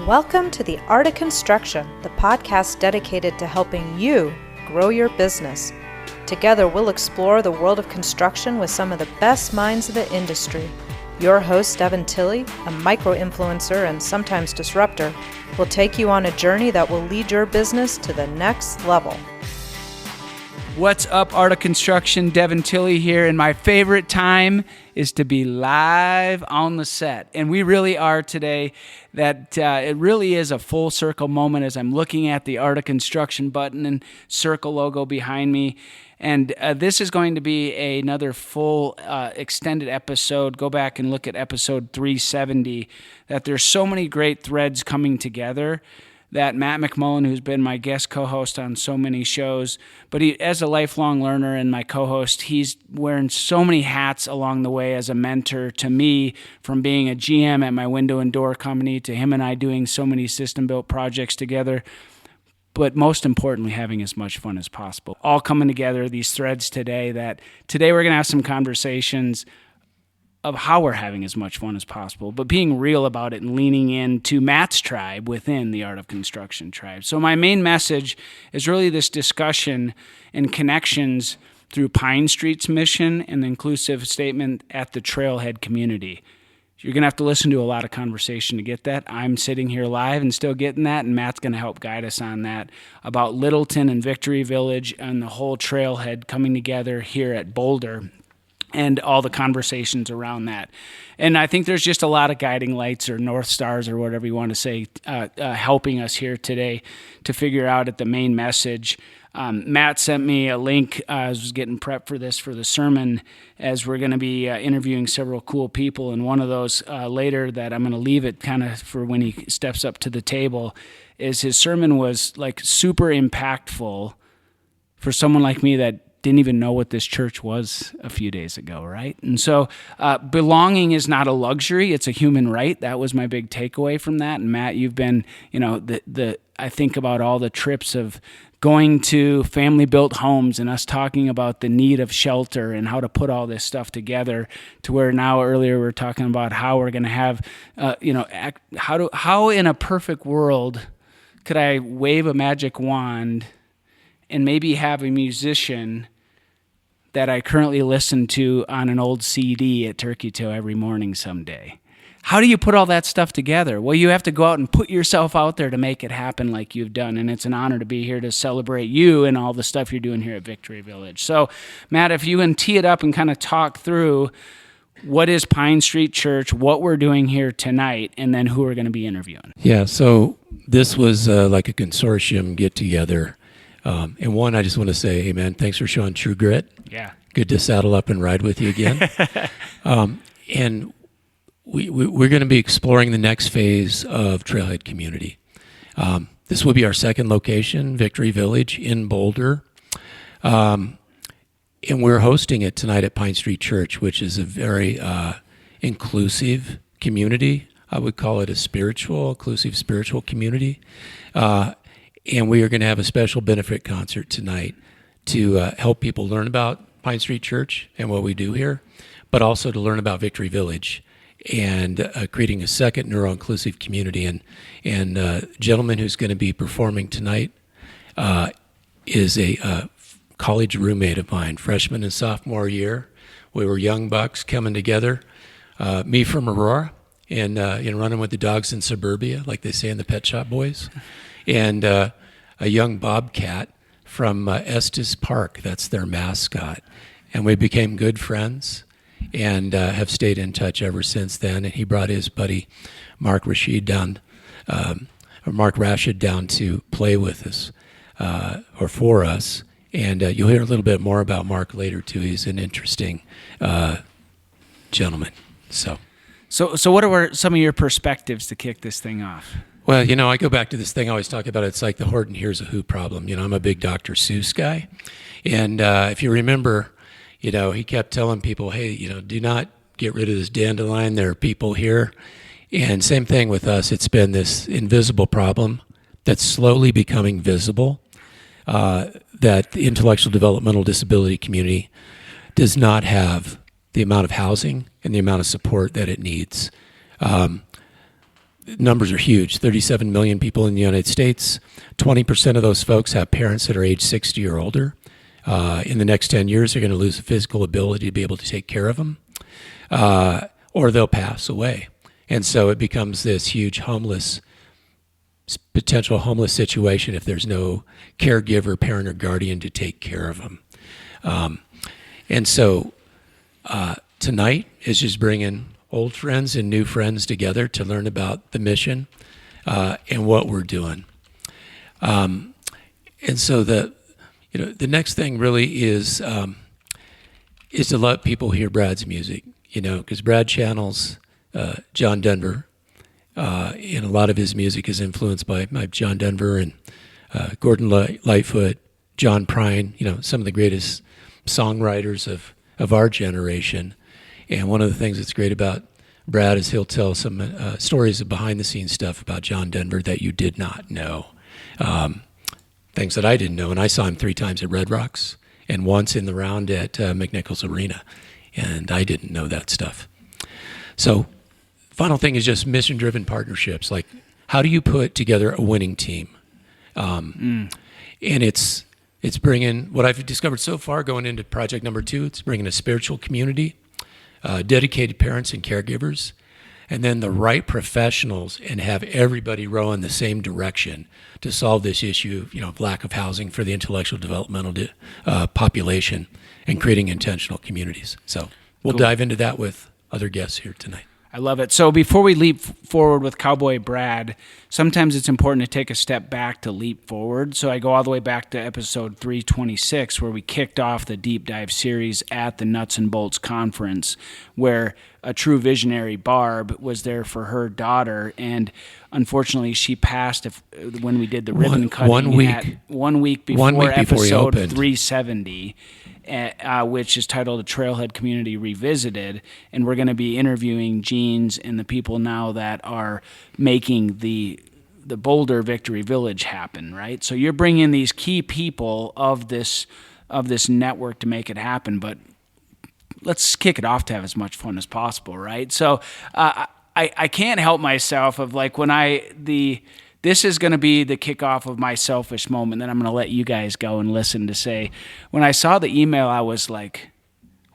Welcome to The Art of Construction, the podcast dedicated to helping you grow your business. Together, we'll explore the world of construction with some of the best minds of the industry. Your host, Devin Tilley, a micro-influencer and sometimes disruptor, will take you on a journey that will lead your business to the next level. What's up, Art of Construction? Devin Tilley here, and my favorite time is to be live on the set. And we really are today. That it really is a full circle moment as I'm looking at the Art of Construction button and circle logo behind me. And this is going to be another full extended episode. Go back and look at episode 370. That there's so many great threads coming together that Matt McMullen, who's been my guest co-host on so many shows, but he, as a lifelong learner and my co-host, he's wearing so many hats along the way as a mentor to me, from being a GM at my window and door company to him and I doing so many system-built projects together, but most importantly, having as much fun as possible. All coming together, these threads today, that today we're going to have some conversations of how we're having as much fun as possible, but being real about it and leaning into Matt's tribe within the Art of Construction tribe. So my main message is really this discussion and connections through Pine Street's mission and the inclusive statement at the Trailhead community. You're going to have to listen to a lot of conversation to get that. I'm sitting here live and still getting that, and Matt's going to help guide us on that, about Littleton and Victory Village and the whole Trailhead coming together here at Boulder, and all the conversations around that. And I think there's just a lot of guiding lights or North Stars or whatever you want to say helping us here today to figure out at the main message. Matt sent me a link. I was getting prepped for this for the sermon, as we're going to be interviewing several cool people. And one of those later that I'm going to leave it kind of for when he steps up to the table is his sermon was like super impactful for someone like me that didn't even know what this church was a few days ago, right? And so belonging is not a luxury, it's a human right. That was my big takeaway from that. And Matt, you've been, I think about all the trips of going to family-built homes and us talking about the need of shelter and how to put all this stuff together, to where now earlier we were talking about how we're going to have, how in a perfect world could I wave a magic wand and maybe have a musician that I currently listen to on an old CD at Turkey Toe every morning someday. How do you put all that stuff together? Well, you have to go out and put yourself out there to make it happen like you've done, and it's an honor to be here to celebrate you and all the stuff you're doing here at Victory Village. So, Matt, if you can tee it up and kind of talk through what is Pine Street Church, what we're doing here tonight, and then who we're going to be interviewing. Yeah, so this was like a consortium get-together. And one, I just want to say, hey, man, thanks for showing true grit. Yeah. Good to saddle up and ride with you again. And we're going to be exploring the next phase of Trailhead Community. This will be our second location, Victory Village in Boulder. And we're hosting it tonight at Pine Street Church, which is a very inclusive community. I would call it a inclusive spiritual community. And we are going to have a special benefit concert tonight to help people learn about Pine Street Church and what we do here, but also to learn about Victory Village and creating a second neuro-inclusive community. And the gentleman who's going to be performing tonight is a college roommate of mine, freshman and sophomore year. We were young bucks coming together, me from Aurora, and running with the dogs in suburbia, like they say in the Pet Shop Boys. And a young bobcat from Estes Park. That's their mascot. And we became good friends and have stayed in touch ever since then. And he brought his buddy Mark Rashid down to play with us, or for us. And you'll hear a little bit more about Mark later, too. He's an interesting gentleman. So what are some of your perspectives to kick this thing off? Well, I go back to this thing I always talk about. It's like the Horton Hears a Who problem. I'm a big Dr. Seuss guy. And if you remember, he kept telling people, hey, do not get rid of this dandelion. There are people here. And same thing with us. It's been this invisible problem that's slowly becoming visible, that the intellectual developmental disability community does not have the amount of housing and the amount of support that it needs. numbers are huge. 37 million people in the United States. 20% of those folks have parents that are age 60 or older. In the next 10 years, they're going to lose the physical ability to be able to take care of them, or they'll pass away. And so it becomes this huge potential homeless situation if there's no caregiver, parent, or guardian to take care of them. And so tonight is just bringing old friends and new friends together to learn about the mission and what we're doing. And so the next thing really is to let people hear Brad's music, because Brad channels John Denver, and a lot of his music is influenced by John Denver and Gordon Lightfoot, John Prine, some of the greatest songwriters of our generation. And one of the things that's great about Brad is he'll tell some stories of behind-the-scenes stuff about John Denver that you did not know, things that I didn't know. And I saw him 3 times at Red Rocks and once in the round at McNichols Arena, and I didn't know that stuff. So final thing is just mission-driven partnerships. Like, how do you put together a winning team? And it's bringing, what I've discovered so far going into project number 2, it's bringing a spiritual community, dedicated parents and caregivers, and then the right professionals, and have everybody row in the same direction to solve this issue of lack of housing for the intellectual developmental population, and creating intentional communities. So we'll dive into that with other guests here tonight. I love it. So before we leap forward with Cowboy Brad, sometimes it's important to take a step back to leap forward. So I go all the way back to episode 326, where we kicked off the deep dive series at the Nuts and Bolts conference, where a true visionary, Barb, was there for her daughter, and unfortunately she passed when we did the ribbon cutting 1 week before episode 370. Which is titled "A Trailhead Community Revisited," and we're going to be interviewing Jeans and the people now that are making the Boulder Victory Village happen. Right, so you're bringing these key people of this network to make it happen. But let's kick it off to have as much fun as possible, right? So I can't help myself of like this is going to be the kickoff of my selfish moment. Then I'm going to let you guys go and listen to say, when I saw the email, I was like,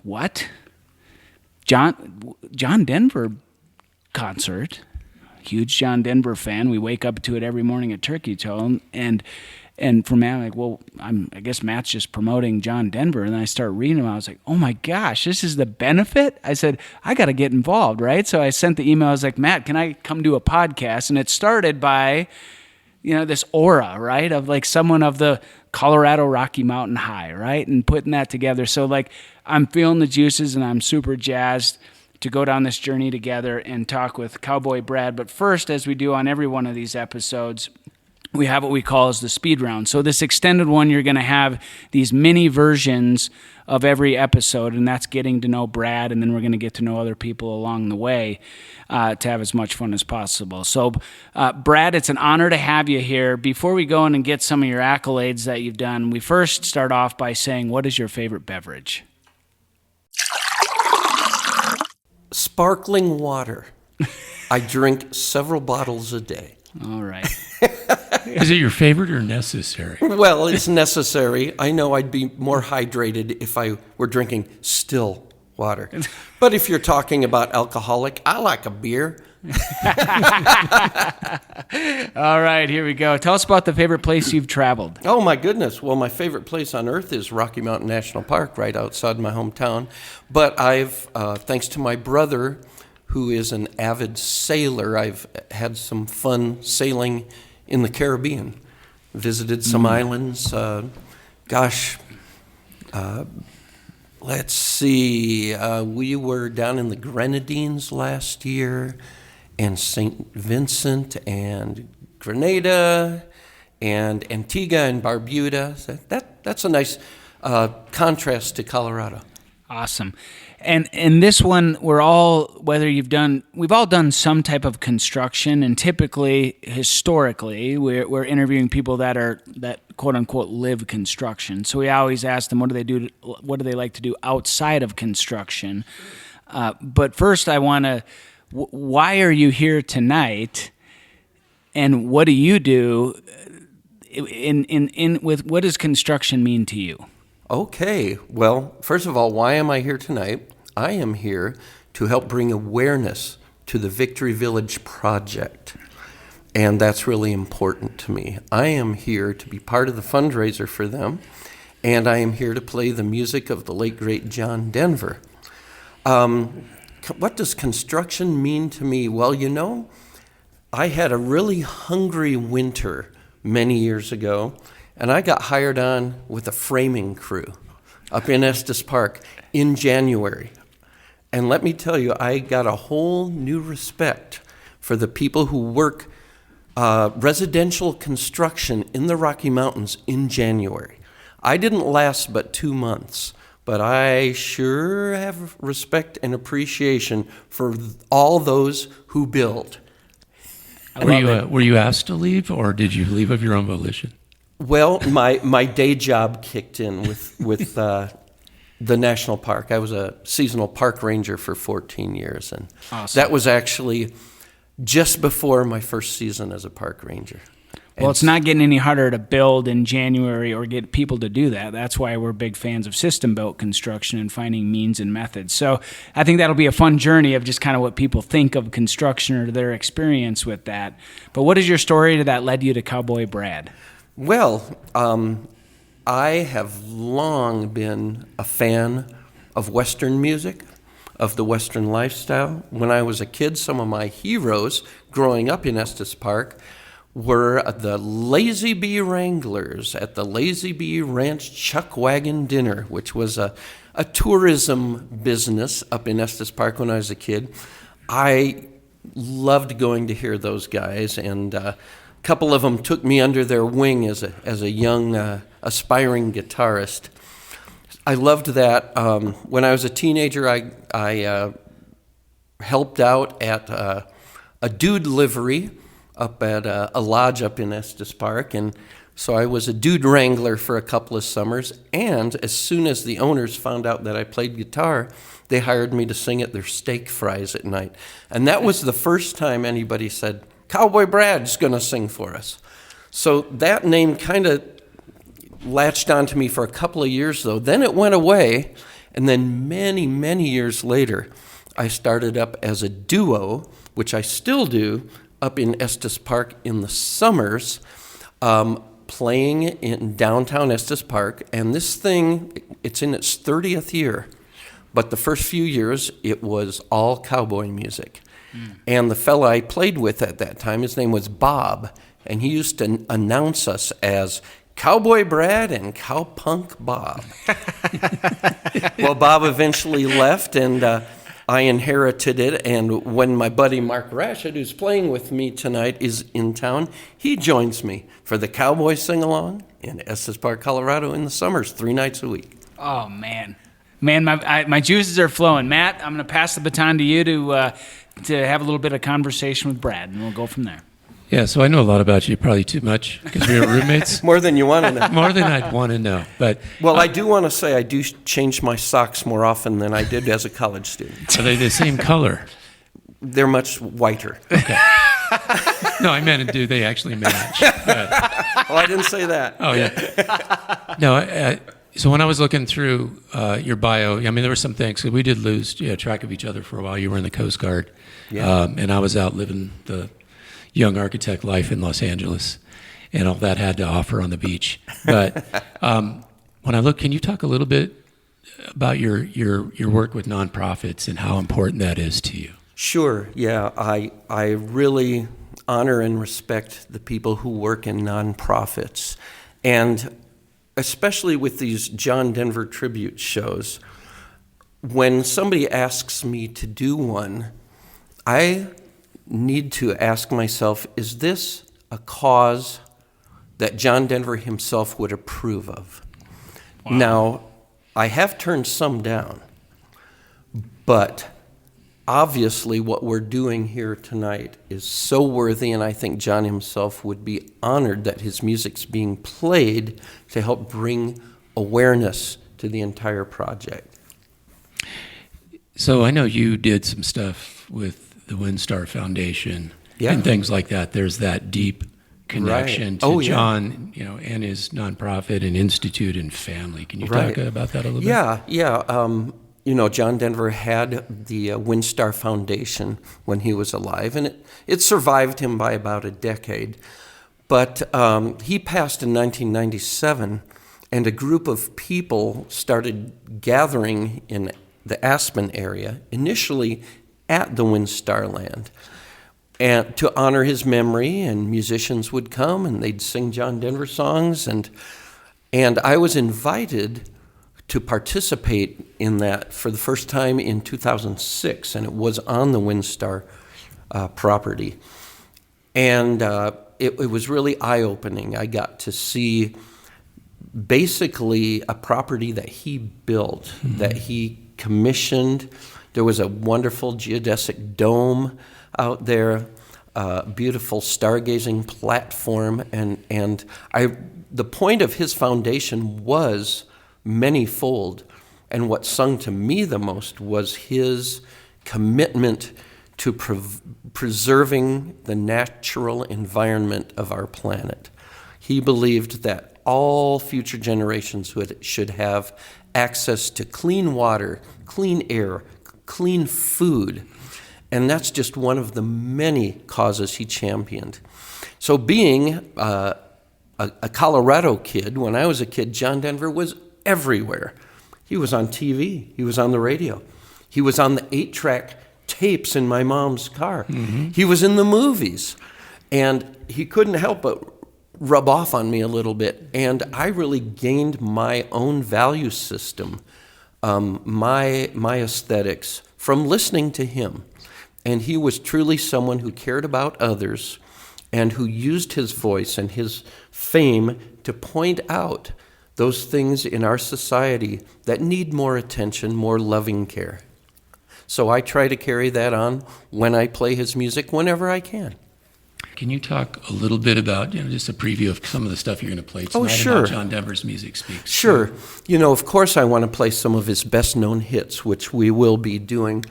what? John Denver concert. Huge John Denver fan. We wake up to it every morning at Turkey Tone. And for Matt, I'm like, well, I guess Matt's just promoting John Denver. And then I start reading them. I was like, oh my gosh, this is the benefit? I said, I got to get involved, right? So I sent the email. I was like, Matt, can I come do a podcast? And it started by, this aura, right, of like someone of the Colorado Rocky Mountain High, right? And putting that together. So like, I'm feeling the juices and I'm super jazzed to go down this journey together and talk with Cowboy Brad. But first, as we do on every one of these episodes, we have what we call as the speed round. So this extended one, you're going to have these mini versions of every episode, and that's getting to know Brad, and then we're going to get to know other people along the way to have as much fun as possible. So, Brad, it's an honor to have you here. Before we go in and get some of your accolades that you've done, we first start off by saying, what is your favorite beverage? Sparkling water. I drink several bottles a day. All right. Is it your favorite or necessary? Well, it's necessary. I know I'd be more hydrated if I were drinking still water. But if you're talking about alcoholic, I like a beer. All right, here we go. Tell us about the favorite place you've traveled. Oh, my goodness. Well, my favorite place on earth is Rocky Mountain National Park, right outside my hometown. But I've, thanks to my brother, who is an avid sailor, I've had some fun sailing in the Caribbean. Visited some islands. Let's see. We were down in the Grenadines last year, and St. Vincent and Grenada, and Antigua and Barbuda. That's a nice contrast to Colorado. Awesome. And in this one, we've all done some type of construction, and typically, historically, we're interviewing people that quote unquote live construction. So we always ask them, what do they like to do outside of construction? But first, why are you here tonight? And what do you do with what does construction mean to you? Okay, well, first of all, why am I here tonight? I am here to help bring awareness to the Victory Village project, and that's really important to me. I am here to be part of the fundraiser for them, and I am here to play the music of the late, great John Denver. What does construction mean to me? Well, I had a really hungry winter many years ago, and I got hired on with a framing crew up in Estes Park in January. And let me tell you, I got a whole new respect for the people who work residential construction in the Rocky Mountains in January. I didn't last but 2 months, but I sure have respect and appreciation for all those who build. Were you asked to leave, or did you leave of your own volition? Well, my day job kicked in with the national park. I was a seasonal park ranger for 14 years, and awesome. That was actually just before my first season as a park ranger. Well, it's not getting any harder to build in January or get people to do that. That's why we're big fans of system-built construction and finding means and methods. So I think that'll be a fun journey of just kind of what people think of construction or their experience with that. But what is your story that led you to Cowboy Brad? Well, I have long been a fan of Western music, of the Western lifestyle. When I was a kid, some of my heroes growing up in Estes Park were the Lazy Bee Wranglers at the Lazy Bee Ranch Chuck Wagon Dinner, which was a tourism business up in Estes Park when I was a kid. I loved going to hear those guys, and a couple of them took me under their wing as a young aspiring guitarist. I loved that. When I was a teenager, I helped out at a dude livery up at a lodge up in Estes Park, and so I was a dude wrangler for a couple of summers, and as soon as the owners found out that I played guitar, they hired me to sing at their steak fries at night. And that was the first time anybody said, Cowboy Brad's going to sing for us. So that name kind of latched onto me for a couple of years, though. Then it went away, and then many, many years later, I started up as a duo, which I still do, up in Estes Park in the summers, playing in downtown Estes Park. And this thing, it's in its 30th year. But the first few years, it was all cowboy music. And the fella I played with at that time, his name was Bob. And he used to announce us as Cowboy Brad and Cowpunk Bob. Well, Bob eventually left, and I inherited it, and when my buddy Mark Rashid, who's playing with me tonight, is in town, he joins me for the Cowboy Sing-Along in Estes Park, Colorado in the summers, 3 nights a week. Oh, man. Man, my juices are flowing. Matt, I'm going to pass the baton to you to have a little bit of conversation with Brad, and we'll go from there. Yeah, so I know a lot about you, probably too much, because we were roommates. More than you want to know. More than I'd want to know. But well, I do want to say I do change my socks more often than I did as a college student. Are they the same color? They're much whiter. Okay. No, I meant, do they actually match? Oh, I didn't say that. Oh, yeah. No, so when I was looking through your bio, I mean, there were some things. We did lose track of each other for a while. You were in the Coast Guard, and I was out living the young architect life in Los Angeles, and all that had to offer on the beach. But when I look, can you talk a little bit about your work with nonprofits and how important that is to you? Sure. Yeah, I really honor and respect the people who work in nonprofits, and especially with these John Denver tribute shows. When somebody asks me to do one, I need to ask myself, is this a cause that John Denver himself would approve of? Wow. Now, I have turned some down, but obviously what we're doing here tonight is so worthy, and I think John himself would be honored that his music's being played to help bring awareness to the entire project. So I know you did some stuff with the WinStar Foundation Yeah. and things like that. There's that deep connection Right. to Oh, yeah. John, and his nonprofit and institute and family. Can you talk about that a little bit? Yeah. John Denver had the WinStar Foundation when he was alive, and it survived him by about a decade. But he passed in 1997, and a group of people started gathering in the Aspen area, initially at the WinStar land, and to honor his memory. And musicians would come and they'd sing John Denver songs, and I was invited to participate in that for the first time in 2006, and it was on the WinStar property. And it was really eye-opening. I got to see basically a property that he built, that he commissioned. There was a wonderful geodesic dome out there, beautiful stargazing platform, and the point of his foundation was many-fold, and what sung to me the most was his commitment to preserving the natural environment of our planet. He believed that all future generations should have access to clean water, clean air, clean food, and that's just one of the many causes he championed. So being a Colorado kid, when I was a kid, John Denver was everywhere. He was on TV, he was on the radio, he was on the 8-track tapes in my mom's car. He was in the movies, and he couldn't help but rub off on me a little bit. And I really gained my own value system, my aesthetics, from listening to him. And he was truly someone who cared about others and who used his voice and his fame to point out those things in our society that need more attention, more loving care. So I try to carry that on when I play his music whenever I can. Can you talk a little bit about, just a preview of some of the stuff you're going to play tonight? Oh, sure. And how John Denver's music speaks? Sure. Of course I want to play some of his best-known hits, which we will be doing.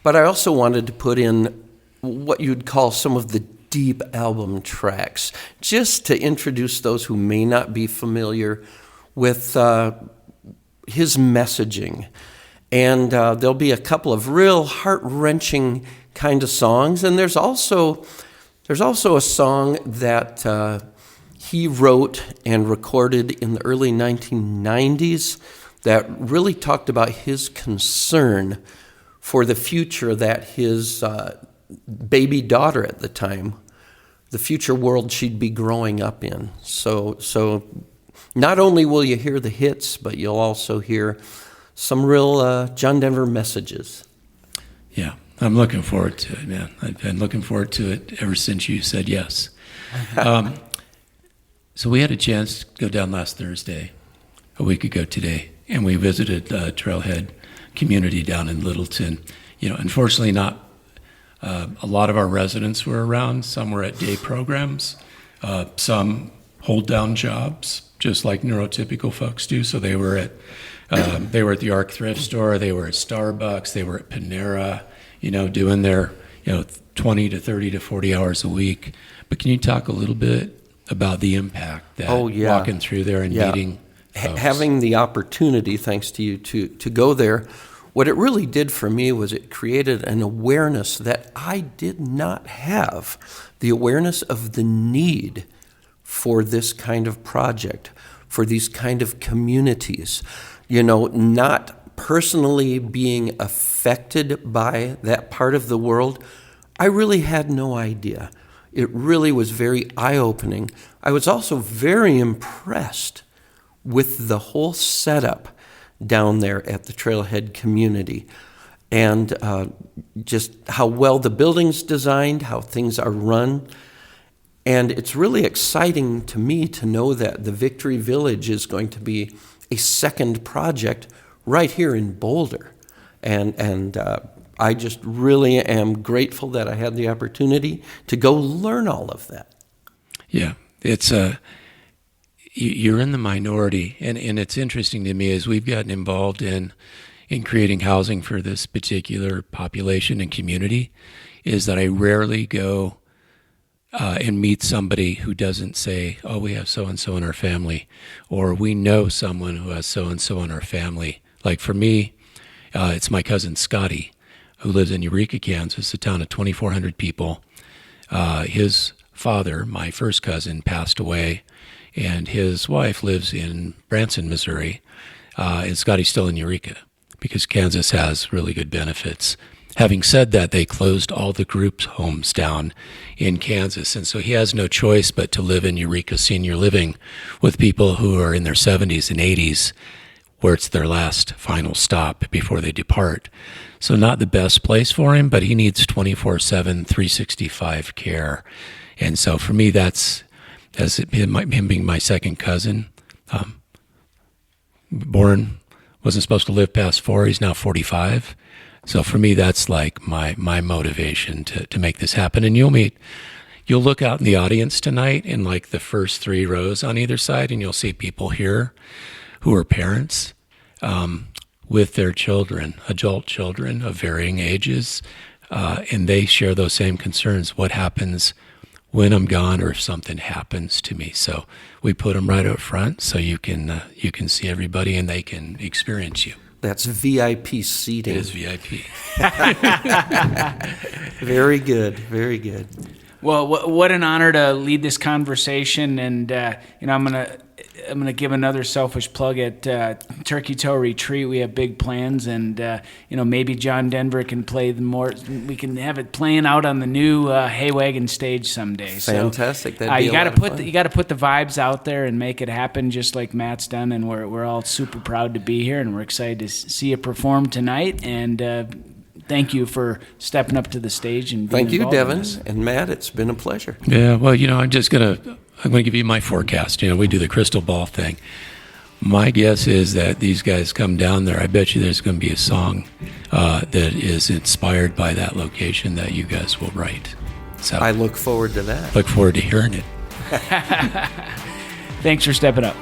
But I also wanted to put in what you'd call some of the deep album tracks, just to introduce those who may not be familiar with his messaging. And there'll be a couple of real heart-wrenching kind of songs. And there's also a song that he wrote and recorded in the early 1990s that really talked about his concern for the future that his baby daughter at the time, the future world she'd be growing up in. So not only will you hear the hits, but you'll also hear some real John Denver messages. Yeah, I'm looking forward to it, man. I've been looking forward to it ever since you said yes. So we had a chance to go down last Thursday, a week ago today, and we visited the Trailhead community down in Littleton. Unfortunately, not a lot of our residents were around. Some were at day programs. Some hold down jobs, just like neurotypical folks do. So they were at the Arc Thrift Store, they were at Starbucks, they were at Panera, doing their 20 to 30 to 40 hours a week. But can you talk a little bit about the impact that walking through there and meeting folks? Having the opportunity, thanks to you, to go there, what it really did for me was it created an awareness that I did not have, the awareness of the need for this kind of project, for these kind of communities. Not personally being affected by that part of the world, I really had no idea. It really was very eye-opening. I was also very impressed with the whole setup down there at the Trailhead community, and just how well the building's designed, how things are run. And it's really exciting to me to know that the Victory Village is going to be a second project right here in Boulder. And I just really am grateful that I had the opportunity to go learn all of that. Yeah, it's you're in the minority, and it's interesting to me as we've gotten involved in creating housing for this particular population and community, is that I rarely go and meet somebody who doesn't say, oh, we have so-and-so in our family, or we know someone who has so-and-so in our family. Like for me, it's my cousin Scotty, who lives in Eureka, Kansas, a town of 2,400 people. His father, my first cousin, passed away, and his wife lives in Branson, Missouri, and Scotty's still in Eureka because Kansas has really good benefits. Having said that, they closed all the group homes down in Kansas, and so he has no choice but to live in Eureka Senior Living with people who are in their 70s and 80s, where it's their last final stop before they depart. So not the best place for him, but he needs 24/7, 365 care. And so for me, that's, as him being my second cousin, born, wasn't supposed to live past 4, he's now 45. So for me, that's like my motivation to make this happen. And you'll look out in the audience tonight in like the first 3 rows on either side, and you'll see people here who are parents with their children, adult children of varying ages, and they share those same concerns. What happens when I'm gone, or if something happens to me? So we put them right up front so you can see everybody and they can experience you. That's VIP seating. It is VIP. Very good, very good. Well, what an honor to lead this conversation, and I'm gonna give another selfish plug at Turkey Toe Retreat. We have big plans, and maybe John Denver can play we can have it playing out on the new Hay Wagon stage someday. Fantastic. So, That'd be you a got lot to of put fun. you got to put the vibes out there and make it happen, just like Matt's done. And we're all super proud to be here, and we're excited to see you perform tonight. And thank you for stepping up to the stage and being Thank you, involved in Devin. this. And Matt, it's been a pleasure. Yeah, well, I'm going to give you my forecast. We do the crystal ball thing. My guess is that these guys come down there. I bet you there's going to be a song that is inspired by that location that you guys will write. So I look forward to that. look forward to hearing it. Thanks for stepping up.